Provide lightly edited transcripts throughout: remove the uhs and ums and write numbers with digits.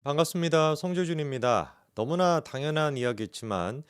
반갑습니다. 성재준입니다. 너무나 당연한 이야기지만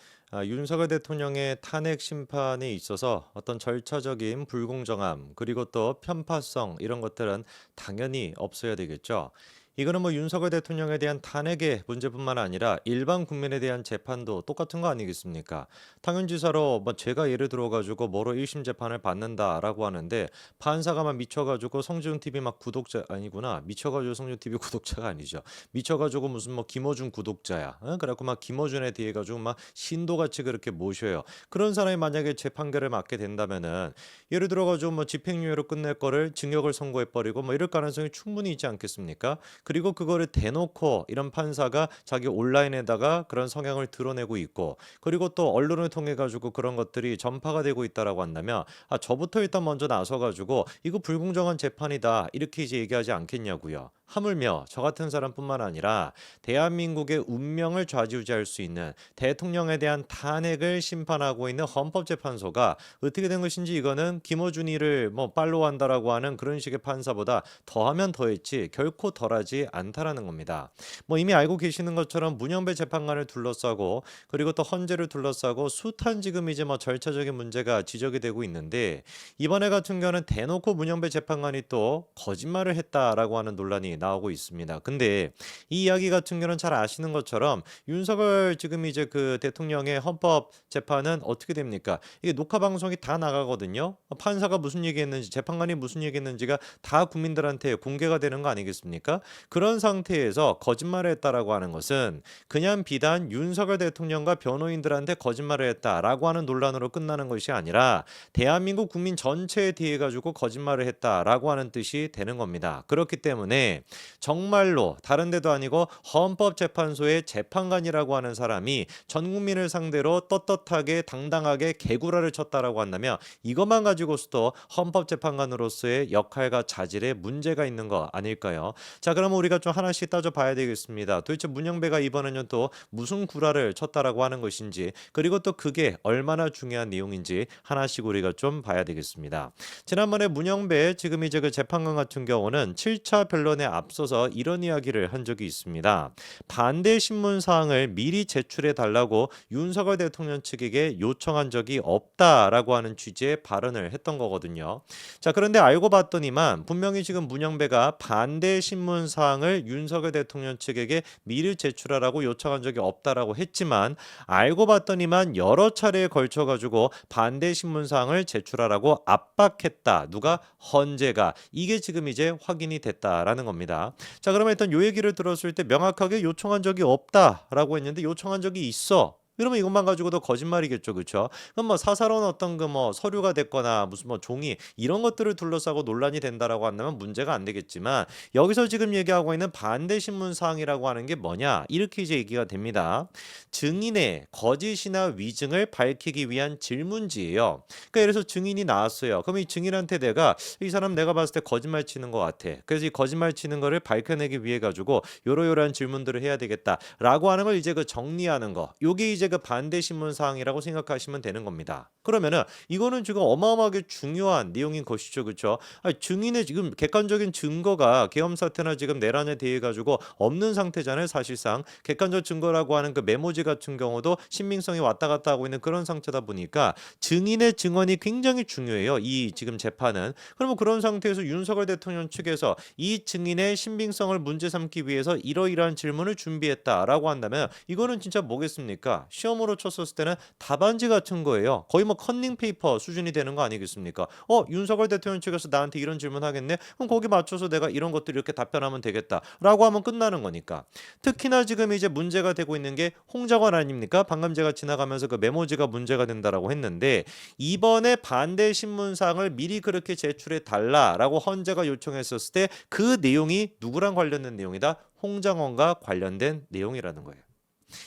윤석열 대통령의 탄핵 심판에 있어서 어떤 절차적인 불공정함 그리고 또 편파성 이런 것들은 당연히 없어야 되겠죠. 이거는 뭐 윤석열 대통령에 대한 탄핵의 문제뿐만 아니라 일반 국민에 대한 재판도 똑같은 거 아니겠습니까? 당연지사로 뭐 제가 예를 들어 가지고 뭐로 1심 재판을 받는다라고 하는데 판사가 막 미쳐 가지고 성지훈 TV 막 구독자 아니구나. 미쳐 가지고 성지훈 TV 구독자가 아니죠. 미쳐 가지고 무슨 뭐 김어준 구독자야. 어? 그래갖고 막 김어준에 대해 가지고 막 신도같이 그렇게 모셔요. 그런 사람이 만약에 재판결을 맞게 된다면은 예를 들어 가지고 뭐 집행유예로 끝낼 거를 징역을 선고해 버리고 뭐 이럴 가능성이 충분히 있지 않겠습니까? 그리고 그거를 대놓고 이런 판사가 자기 온라인에다가 그런 성향을 드러내고 있고 그리고 또 언론을 통해 가지고 그런 것들이 전파가 되고 있다라고 한다면 저부터 일단 먼저 나서 가지고 이거 불공정한 재판이다 이렇게 이제 얘기하지 않겠냐고요. 하물며 저 같은 사람뿐만 아니라 대한민국의 운명을 좌지우지할 수 있는 대통령에 대한 탄핵을 심판하고 있는 헌법재판소가 어떻게 된 것인지 이거는 김어준이를 뭐 팔로우한다라고 하는 그런 식의 판사보다 더하면 더했지 결코 덜하지 않다라는 겁니다. 뭐 이미 알고 계시는 것처럼 문영배 재판관을 둘러싸고 그리고 또 헌재를 둘러싸고 숱한 지금 이제 뭐 절차적인 문제가 지적이 되고 있는데 이번에 같은 경우는 대놓고 문영배 재판관이 또 거짓말을 했다라고 하는 논란이 나오고 있습니다. 근데 이 이야기 같은 경우는 잘 아시는 것처럼 윤석열 지금 이제 그 대통령의 헌법 재판은 어떻게 됩니까? 이게 녹화 방송이 다 나가거든요. 판사가 무슨 얘기했는지 재판관이 무슨 얘기했는지가 다 국민들한테 공개가 되는 거 아니겠습니까? 그런 상태에서 거짓말을 했다라고 하는 것은 그냥 비단 윤석열 대통령과 변호인들한테 거짓말을 했다라고 하는 논란으로 끝나는 것이 아니라 대한민국 국민 전체에 대해 가지고 거짓말을 했다라고 하는 뜻이 되는 겁니다. 그렇기 때문에 정말로 다른 데도 아니고 헌법재판소의 재판관이라고 하는 사람이 전 국민을 상대로 떳떳하게 당당하게 개구라를 쳤다라고 한다면 이것만 가지고서도 헌법재판관으로서의 역할과 자질에 문제가 있는 거 아닐까요? 자, 그러면 우리가 좀 하나씩 따져봐야 되겠습니다. 도대체 문영배가 이번에는 또 무슨 구라를 쳤다라고 하는 것인지 그리고 또 그게 얼마나 중요한 내용인지 하나씩 우리가 좀 봐야 되겠습니다. 지난번에 문영배 지금 이제 그 재판관 같은 경우는 7차 변론에 앞서서 이런 이야기를 한 적이 있습니다. 반대 신문 사항을 미리 제출해 달라고 윤석열 대통령 측에게 요청한 적이 없다라고 하는 취지의 발언을 했던 거거든요. 자, 그런데 알고 봤더니만 분명히 지금 문영배가 반대 신문 사항을 윤석열 대통령 측에게 미리 제출하라고 요청한 적이 없다라고 했지만 알고 봤더니만 여러 차례에 걸쳐 가지고 반대 신문 사항을 제출하라고 압박했다. 누가? 헌재가. 이게 지금 이제 확인이 됐다라는 겁니다. 자, 그러면 일단 요 얘기를 들었을 때 명확하게 요청한 적이 없다라고 했는데 요청한 적이 있어. 그러면 이것만 가지고도 거짓말이겠죠, 그렇죠? 그럼 뭐 사사로운 어떤 그 뭐 서류가 됐거나 무슨 뭐 종이 이런 것들을 둘러싸고 논란이 된다라고 한다면 문제가 안 되겠지만 여기서 지금 얘기하고 있는 반대 신문 사항이라고 하는 게 뭐냐? 이렇게 이제 얘기가 됩니다. 증인의 거짓이나 위증을 밝히기 위한 질문지예요. 그러니까 예를 들어서 증인이 나왔어요. 그럼 이 증인한테 내가 이 사람 내가 봤을 때 거짓말 치는 것 같아. 그래서 이 거짓말 치는 거를 밝혀내기 위해 가지고 요러요러한 질문들을 해야 되겠다라고 하는 걸 이제 그 정리하는 거. 요게 이제 그 반대 신문 사항이라고 생각하시면 되는 겁니다. 그러면은 이거는 지금 어마어마하게 중요한 내용인 것이죠. 그렇죠? 증인의 지금 객관적인 증거가 계엄 사태나 지금 내란에 대해 가지고 없는 상태잖아요. 사실상 객관적 증거라고 하는 그 메모지 같은 경우도 신빙성이 왔다 갔다 하고 있는 그런 상태다 보니까 증인의 증언이 굉장히 중요해요. 이 지금 재판은. 그러면 그런 상태에서 윤석열 대통령 측에서 이 증인의 신빙성을 문제 삼기 위해서 이러이러한 질문을 준비했다라고 한다면 이거는 진짜 뭐겠습니까? 시험으로 쳤었을 때는 답안지 같은 거예요. 거의 뭐 컨닝 페이퍼 수준이 되는 거 아니겠습니까? 윤석열 대통령 측에서 나한테 이런 질문 하겠네? 그럼 거기 맞춰서 내가 이런 것들 이렇게 답변하면 되겠다라고 하면 끝나는 거니까. 특히나 지금 이제 문제가 되고 있는 게 홍장관 아닙니까? 방금 제가 지나가면서 그 메모지가 문제가 된다라고 했는데 이번에 반대 신문사항을 미리 그렇게 제출해 달라라고 헌재가 요청했었을 때 그 내용이 누구랑 관련된 내용이다? 홍장원과 관련된 내용이라는 거예요.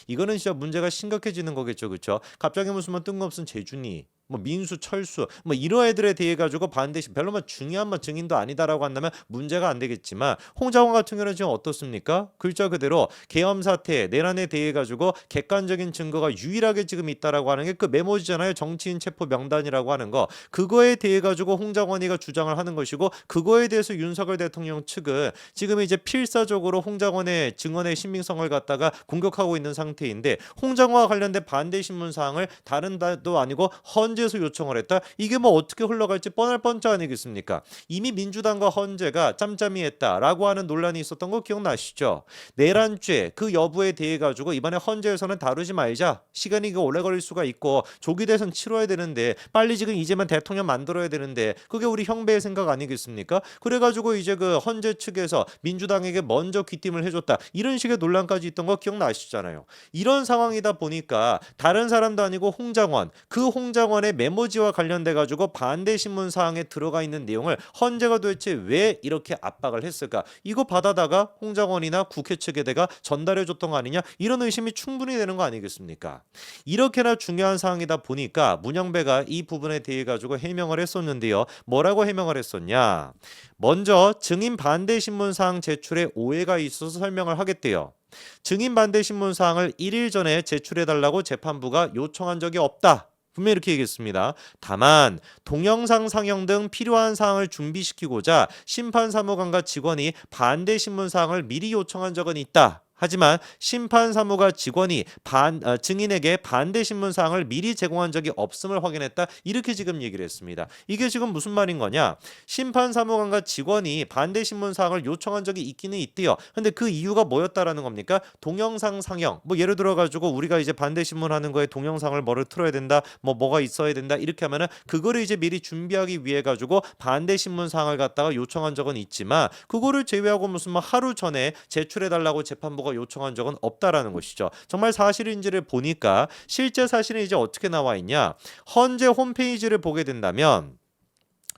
이거는 진짜 문제가 심각해지는 거겠죠. 그렇죠? 갑자기 무슨 뭐 뜬금없은 재준이 뭐 민수, 철수 뭐 이런 애들에 대해 가지고 반드시 별로 뭐 중요한 뭐 증인도 아니다라고 한다면 문제가 안 되겠지만 홍장원 같은 경우는 지금 어떻습니까? 글자 그대로 계엄 사태 내란에 대해 가지고 객관적인 증거가 유일하게 지금 있다라고 하는 게 그 메모지잖아요. 정치인 체포 명단이라고 하는 거. 그거에 대해 가지고 홍장원이가 주장을 하는 것이고 그거에 대해서 윤석열 대통령 측은 지금 이제 필사적으로 홍장원의 증언의 신빙성을 갖다가 공격하고 있는 상태인데 홍장원과 관련된 반대 신문 사항을 다른 데도 아니고 헌재에서 요청을 했다. 이게 뭐 어떻게 흘러갈지 뻔할 뻔짜 아니겠습니까? 이미 민주당과 헌재가 짬짬이 했다라고 하는 논란이 있었던 거 기억나시죠? 내란죄 그 여부에 대해 가지고 이번에 헌재에서는 다루지 말자. 시간이 이거 오래 걸릴 수가 있고 조기 대선 치러야 되는데 빨리 지금 이제만 대통령 만들어야 되는데 그게 우리 형배의 생각 아니겠습니까? 그래가지고 이제 그 헌재 측에서 민주당에게 먼저 귀띔을 해줬다. 이런 식의 논란까지 있던 거 기억나시잖아요. 이런 상황이다 보니까 다른 사람도 아니고 홍장원 그 홍장원의 메모지와 관련돼 가지고 반대 신문 사항에 들어가 있는 내용을 헌재가 도대체 왜 이렇게 압박을 했을까? 이거 받아다가 홍장원이나 국회 측에다가 전달해 줬던 거 아니냐? 이런 의심이 충분히 되는 거 아니겠습니까? 이렇게나 중요한 사항이다 보니까 문영배가 이 부분에 대해 가지고 해명을 했었는데요. 뭐라고 해명을 했었냐? 먼저 증인 반대 신문 사항 제출에 오해가 있어서 설명을 하겠대요. 증인 반대 신문 사항을 1일 전에 제출해 달라고 재판부가 요청한 적이 없다. 분명히 이렇게 얘기했습니다. 다만 동영상 상영 등 필요한 사항을 준비시키고자 심판사무관과 직원이 반대 신문 사항을 미리 요청한 적은 있다. 하지만 심판사무가 직원이 증인에게 반대 신문 사항을 미리 제공한 적이 없음을 확인했다. 이렇게 지금 얘기를 했습니다. 이게 지금 무슨 말인 거냐? 심판사무관과 직원이 반대 신문 사항을 요청한 적이 있기는 있대요. 근데 그 이유가 뭐였다라는 겁니까? 동영상 상영. 뭐 예를 들어 가지고 우리가 이제 반대 신문하는 거에 동영상을 뭐를 틀어야 된다. 뭐가 있어야 된다. 이렇게 하면은 그거를 이제 미리 준비하기 위해 가지고 반대 신문 사항을 갖다가 요청한 적은 있지만 그거를 제외하고 무슨 뭐 하루 전에 제출해 달라고 재판부가 요청한 적은 없다라는 것이죠. 정말 사실인지를 보니까 실제 사실은 이제 어떻게 나와 있냐? 헌재 홈페이지를 보게 된다면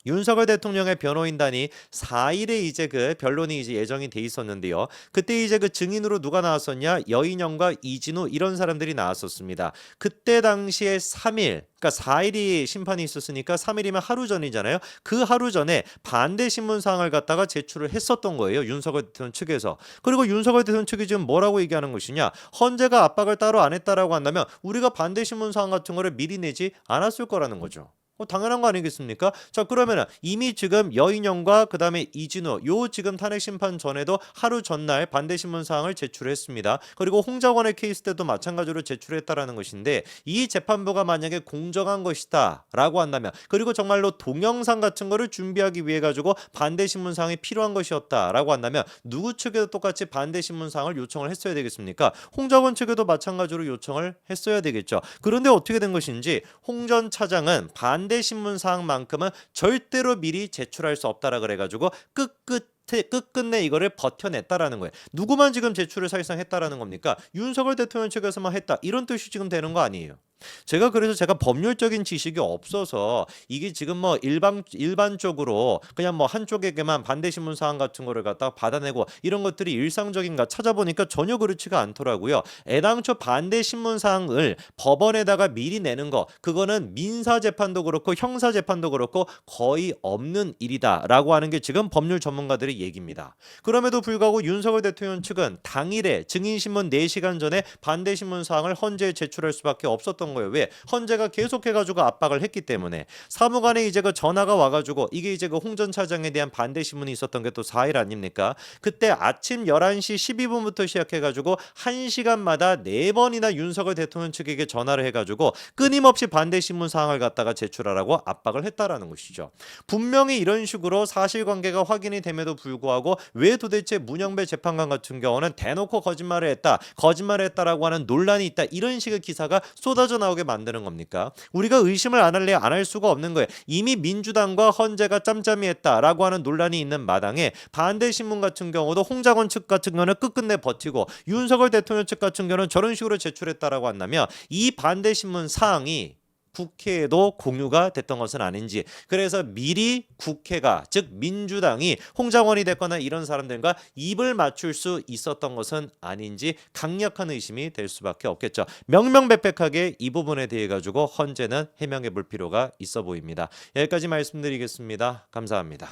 윤석열 대통령의 변호인단이 4일에 이제 그 변론이 이제 예정이 돼 있었는데요. 그때 이제 그 증인으로 누가 나왔었냐? 여인영과 이진우 이런 사람들이 나왔었습니다. 그때 당시에 3일 그러니까 4일이 심판이 있었으니까 3일이면 하루 전이잖아요. 그 하루 전에 반대 신문 사항을 갖다가 제출을 했었던 거예요. 윤석열 대통령 측에서. 그리고 윤석열 대통령 측이 지금 뭐라고 얘기하는 것이냐? 헌재가 압박을 따로 안 했다라고 한다면 우리가 반대 신문 사항 같은 거를 미리 내지 않았을 거라는 거죠. 당연한 거 아니겠습니까? 자, 그러면은 이미 지금 여인영과 그다음에 이진우 요 지금 탄핵 심판 전에도 하루 전날 반대 신문 사항을 제출했습니다. 그리고 홍장원의 케이스 때도 마찬가지로 제출했다라는 것인데 이 재판부가 만약에 공정한 것이다라고 한다면 그리고 정말로 동영상 같은 거를 준비하기 위해 가지고 반대 신문 사항이 필요한 것이었다라고 한다면 누구 측에도 똑같이 반대 신문 사항을 요청을 했어야 되겠습니까? 홍장원 측에도 마찬가지로 요청을 했어야 되겠죠. 그런데 어떻게 된 것인지 홍 전 차장은 반대 신문 사항만큼은 절대로 미리 제출할 수 없다라 그래가지고 끝끝내 이거를 버텨냈다라는 거예요. 누구만 지금 제출을 사실상 했다라는 겁니까? 윤석열 대통령 측에서만 했다. 이런 뜻이 지금 되는 거 아니에요. 제가 법률적인 지식이 없어서 이게 지금 뭐 일반적으로 그냥 뭐 한쪽에게만 반대 신문 사항 같은 거를 갖다가 받아내고 이런 것들이 일상적인가 찾아보니까 전혀 그렇지가 않더라고요. 애당초 반대 신문 사항을 법원에다가 미리 내는 거 그거는 민사 재판도 그렇고 형사 재판도 그렇고 거의 없는 일이다라고 하는 게 지금 법률 전문가들의 얘기입니다. 그럼에도 불구하고 윤석열 대통령 측은 당일에 증인신문 4시간 전에 반대 신문 사항을 헌재에 제출할 수밖에 없었던 거예요. 왜? 헌재가 계속해가지고 압박을 했기 때문에 사무관에 이제 그 전화가 와가지고 이게 이제 그 홍 전 차장에 대한 반대 신문이 있었던 게 또 4일 아닙니까? 그때 아침 11시 12분부터 시작해가지고 1시간마다 4번이나 윤석열 대통령 측에게 전화를 해가지고 끊임없이 반대 신문 사항을 갖다가 제출하라고 압박을 했다라는 것이죠. 분명히 이런 식으로 사실관계가 확인이 됨에도 불구하고 왜 도대체 문영배 재판관 같은 경우는 대놓고 거짓말을 했다라고 하는 논란이 있다 이런 식의 기사가 쏟아져 나오게 만드는 겁니까? 우리가 의심을 안 할래 안 할 수가 없는 거예요. 이미 민주당과 헌재가 짬짬이 했다라고 하는 논란이 있는 마당에 반대 신문 같은 경우도 홍장원 측 같은 경우는 끝끝내 버티고 윤석열 대통령 측 같은 경우는 저런 식으로 제출했다라고 한다면 이 반대 신문 사항이 국회에도 공유가 됐던 것은 아닌지, 그래서 미리 국회가, 즉 민주당이 홍장원이 됐거나 이런 사람들과 입을 맞출 수 있었던 것은 아닌지 강력한 의심이 될 수밖에 없겠죠. 명명백백하게 이 부분에 대해 가지고 헌재는 해명해 볼 필요가 있어 보입니다. 여기까지 말씀드리겠습니다. 감사합니다.